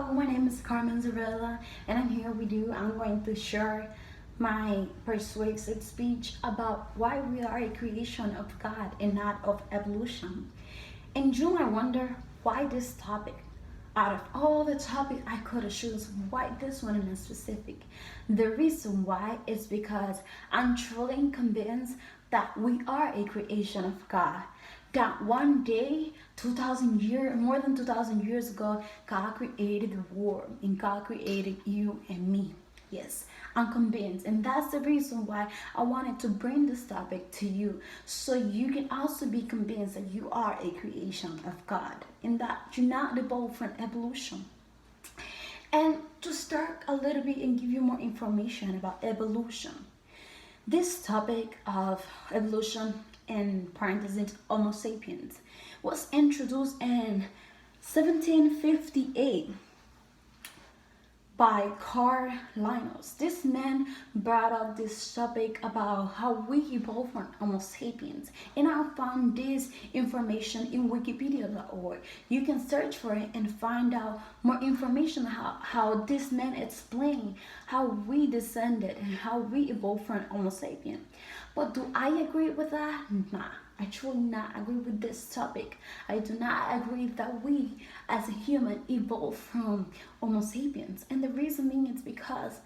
Hello, my name is Carmen Zarella, and I'm here with you. I'm going to share my persuasive speech about why we are a creation of God and not of evolution. In June, I wonder why this topic. Out of all the topics I could have chosen, why this one in specific? The reason why is because I'm truly convinced that we are a creation of God. That one day, 2,000 years, more than 2,000 years ago, God created the world and God created you and me. Yes, I'm convinced, and that's the reason why I wanted to bring this topic to you so you can also be convinced that you are a creation of God and that you're not evolved from evolution. And to start a little bit and give you more information about evolution, this topic of evolution, in parentheses Homo sapiens, was introduced in 1758 by Carl Linnaeus. This man brought up this topic about how we evolved from Homo sapiens, and I found this information in Wikipedia.org. You can search for it and find out more information how this man explained how we descended and how we evolved from Homo sapien. But do I agree with that? Nah. I truly not agree with this topic. I do not agree that we as a human evolved from Homo sapiens. And the reason being is because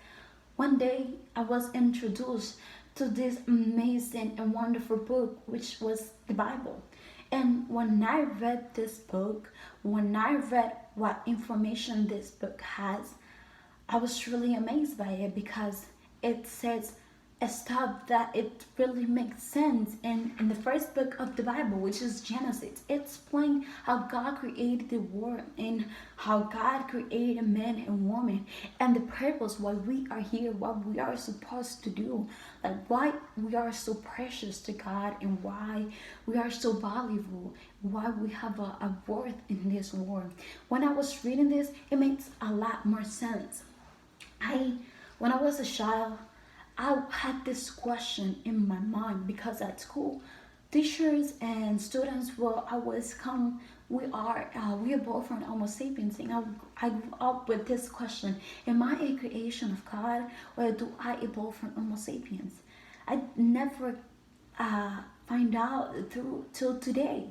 one day I was introduced to this amazing and wonderful book, which was the Bible. And when I read this book, when I read what information this book has, I was really amazed by it because it says stuff that it really makes sense in the first book of the Bible, which is Genesis. It explains how God created the world and how God created man and woman and the purpose why we are here, what we are supposed to do, like why we are so precious to God and why we are so valuable, why we have a worth in this world. When I was reading this, it makes a lot more sense. When I was a child, I had this question in my mind because at school, teachers and students will always come. We are both from Homo sapiens, and I grew up with this question: Am I a creation of God, or do I evolve from Homo sapiens? I never find out till today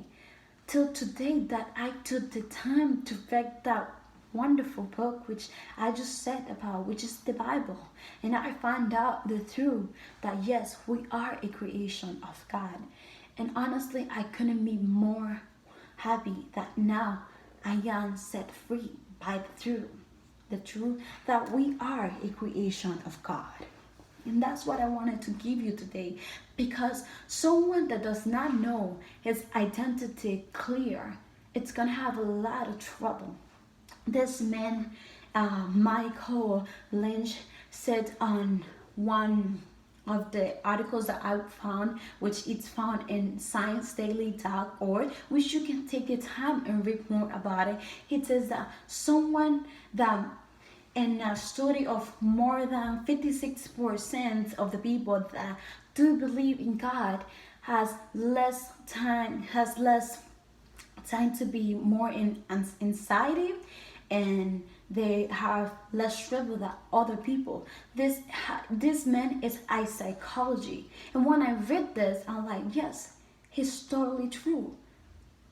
that I took the time to read that wonderful book which I just said about, which is the Bible, and I found out the truth that yes, we are a creation of God. And honestly, I couldn't be more happy that now I am set free by the truth that we are a creation of God. And that's what I wanted to give you today, because someone that does not know his identity clear, it's gonna have a lot of trouble. This man, Michael Lynch, said on one of the articles that I found, which is found in ScienceDaily.org, which you can take your time and read more about it. He says that someone that in a study of more than 56% of the people that do believe in God has less time to be more in anxiety, and they have less trouble than other people. This man is a psychology, and when I read this, I'm like, yes, he's totally true.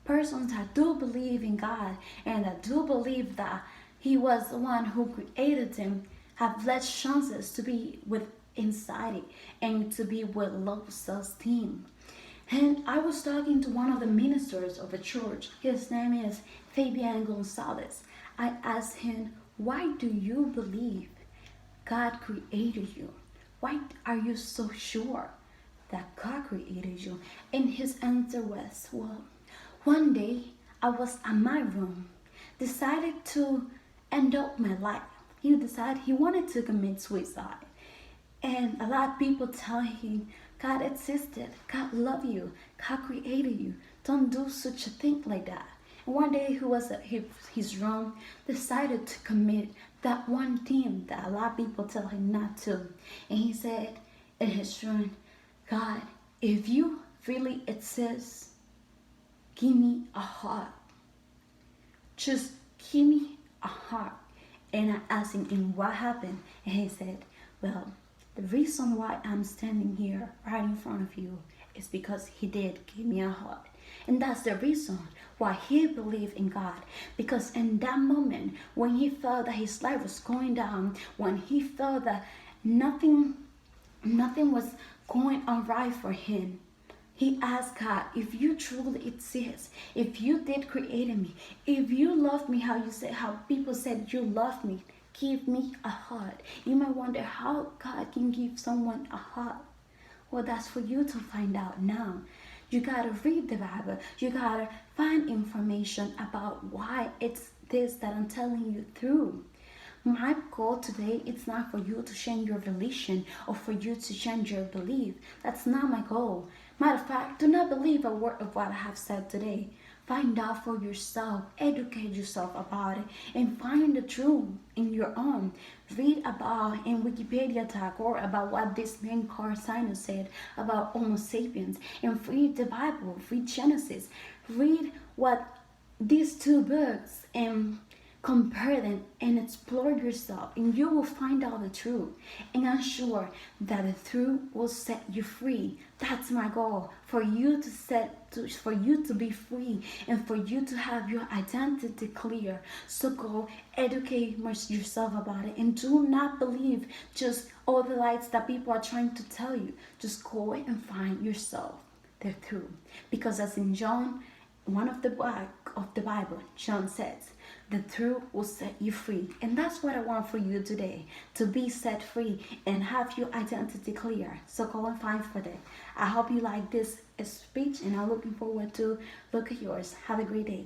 Persons that do believe in God and that do believe that He was the one who created them have less chances to be with anxiety and to be with low self-esteem. And I was talking to one of the ministers of a church. His name is Fabian Gonzalez. I asked him, why do you believe God created you? Why are you so sure that God created you? And his answer was, well, one day I was in my room, decided to end up my life. He decided he wanted to commit suicide. And a lot of people tell him, God existed, God loved you, God created you. Don't do such a thing like that. And one day he was at his room, decided to commit that one thing that a lot of people tell him not to. And he said in his room, God, if you really exist, give me a heart. Just give me a heart. And I asked him, and what happened? And he said, well, the reason why I'm standing here right in front of you is because he did give me a heart. And that's the reason why he believed in God. Because in that moment, when he felt that his life was going down, when he felt that nothing was going all right for him, he asked God, if you truly exist, if you did create me, if you love me how people said you love me, give me a heart. You might wonder how God can give someone a heart. Well, that's for you to find out now. You gotta read the Bible. You gotta find information about why it's this that I'm telling you through. My goal today is not for you to change your religion or for you to change your belief. That's not my goal. Matter of fact, do not believe a word of what I have said today. Find out for yourself, educate yourself about it, and find the truth in your own. Read about in Wikipedia tag or about what this man Carl Sagan said about Homo sapiens, and read the Bible, read Genesis, read what these two books and compare them and explore yourself, and you will find out the truth. And I'm sure that the truth will set you free. That's my goal, for you to be free and for you to have your identity clear. So go educate yourself about it, and do not believe just all the lies that people are trying to tell you. Just go and find yourself the truth, because as in John, one of the book of the Bible, John says, the truth will set you free. And that's what I want for you today, to be set free and have your identity clear. So go and find for that. I hope you like this speech, and I'm looking forward to look at yours. Have a great day.